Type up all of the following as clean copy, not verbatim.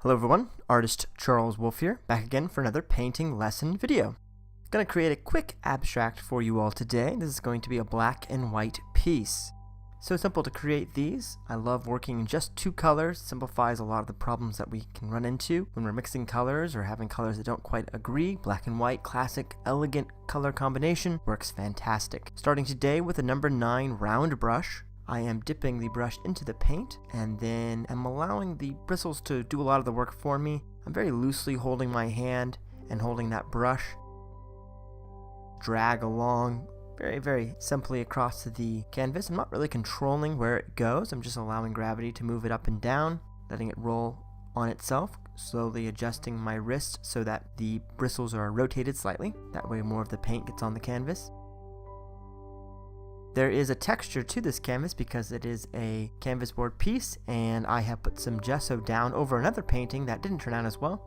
Hello everyone, Artist Charles Wolf here, back again for another painting lesson video. I'm going to create a quick abstract for you all today. This is going to be a black and white piece. So simple to create these. I love working in just two colors. Simplifies a lot of the problems that we can run into when we're mixing colors or having colors that don't quite agree. Black and white, classic, elegant color combination works fantastic. Starting today with a number 9 round brush. I am dipping the brush into the paint and then I'm allowing the bristles to do a lot of the work for me. I'm very loosely holding my hand and holding that brush. Drag along very simply across the canvas. I'm not really controlling where it goes. I'm just allowing gravity to move it up and down, letting it roll on itself, slowly adjusting my wrist so that the bristles are rotated slightly. That way more of the paint gets on the canvas. There is a texture to this canvas because it is a canvas board piece and I have put some gesso down over another painting that didn't turn out as well.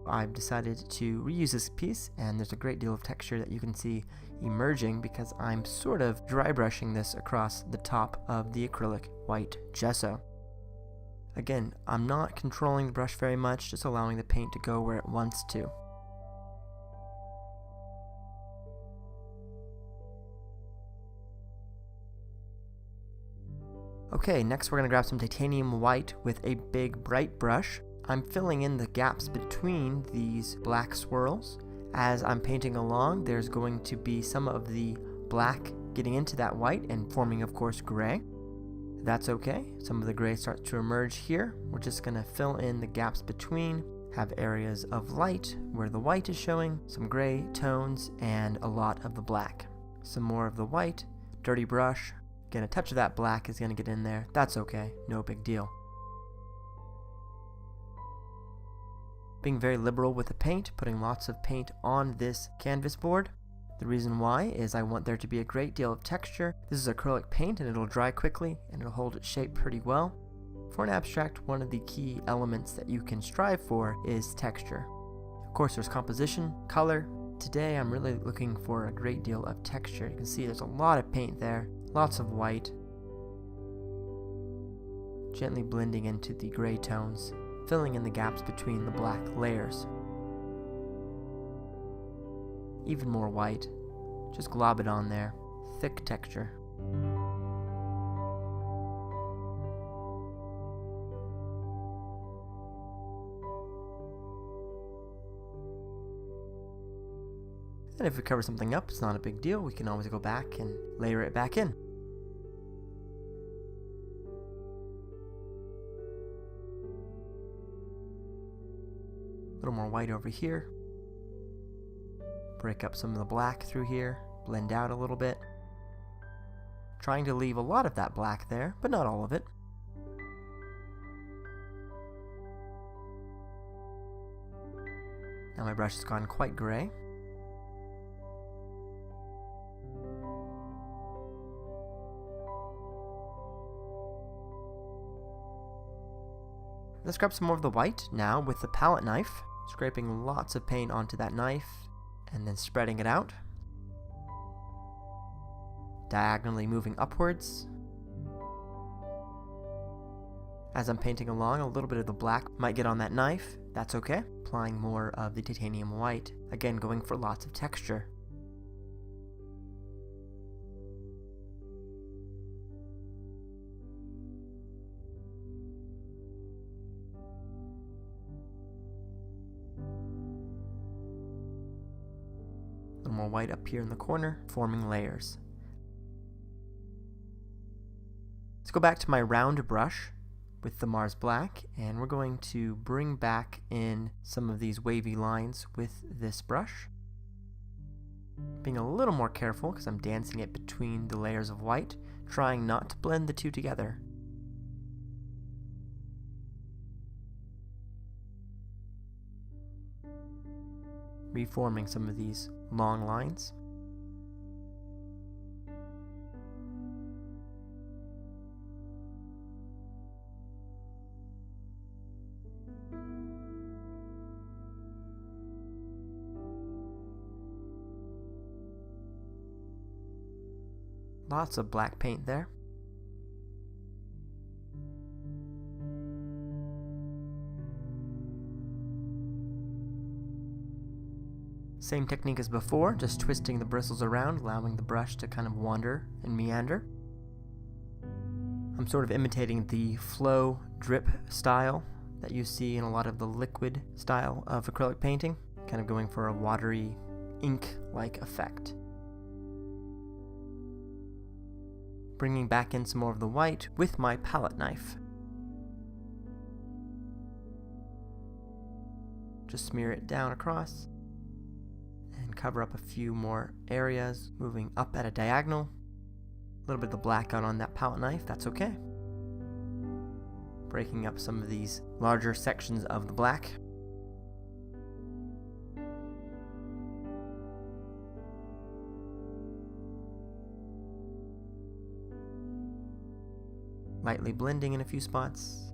I've decided to reuse this piece and there's a great deal of texture that you can see emerging because I'm sort of dry brushing this across the top of the acrylic white gesso. Again, I'm not controlling the brush very much, just allowing the paint to go where it wants to. Okay, next we're going to grab some titanium white with a big bright brush. I'm filling in the gaps between these black swirls. As I'm painting along, there's going to be some of the black getting into that white and forming, of course, gray. That's okay. Some of the gray starts to emerge here. We're just going to fill in the gaps between, have areas of light where the white is showing, some gray tones, and a lot of the black. Some more of the white, dirty brush. Again, a touch of that black is going to get in there. That's okay, no big deal. Being very liberal with the paint, putting lots of paint on this canvas board. The reason why is I want there to be a great deal of texture. This is acrylic paint and it'll dry quickly and it'll hold its shape pretty well. For an abstract, one of the key elements that you can strive for is texture. Of course, there's composition, color. Today I'm really looking for a great deal of texture. You can see there's a lot of paint there. Lots of white, gently blending into the gray tones, filling in the gaps between the black layers. Even more white, just glob it on there, thick texture. And if we cover something up, it's not a big deal. We can always go back and layer it back in. A little more white over here. Break up some of the black through here. Blend out a little bit. Trying to leave a lot of that black there, but not all of it. Now my brush has gone quite gray. Let's grab some more of the white now with the palette knife, scraping lots of paint onto that knife and then spreading it out, diagonally moving upwards. As I'm painting along, a little bit of the black might get on that knife. That's okay. Applying more of the titanium white, again going for lots of texture. More white up here in the corner, forming layers. Let's go back to my round brush with the Mars Black, and we're going to bring back in some of these wavy lines with this brush. Being a little more careful because I'm dancing it between the layers of white, trying not to blend the two together. Reforming some of these long lines. Lots of black paint there. Same technique as before, just twisting the bristles around, allowing the brush to kind of wander and meander. I'm sort of imitating the flow drip style that you see in a lot of the liquid style of acrylic painting, kind of going for a watery, ink-like effect. Bringing back in some more of the white with my palette knife. Just smear it down across and cover up a few more areas, moving up at a diagonal. A little bit of the black out on that palette knife, that's okay. Breaking up some of these larger sections of the black. Lightly blending in a few spots.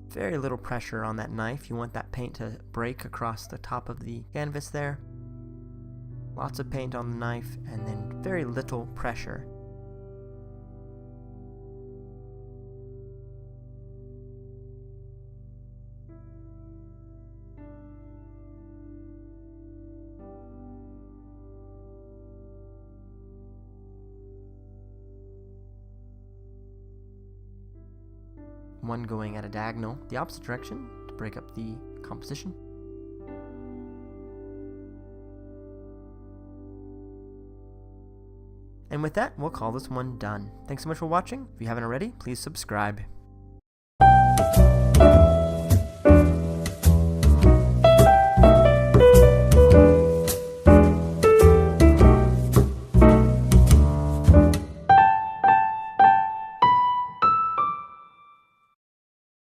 Very little pressure on that knife. You want that paint to break across the top of the canvas there. Lots of paint on the knife and then very little pressure. One going at a diagonal, the opposite direction, to break up the composition. And with that, we'll call this one done. Thanks so much for watching. If you haven't already, please subscribe.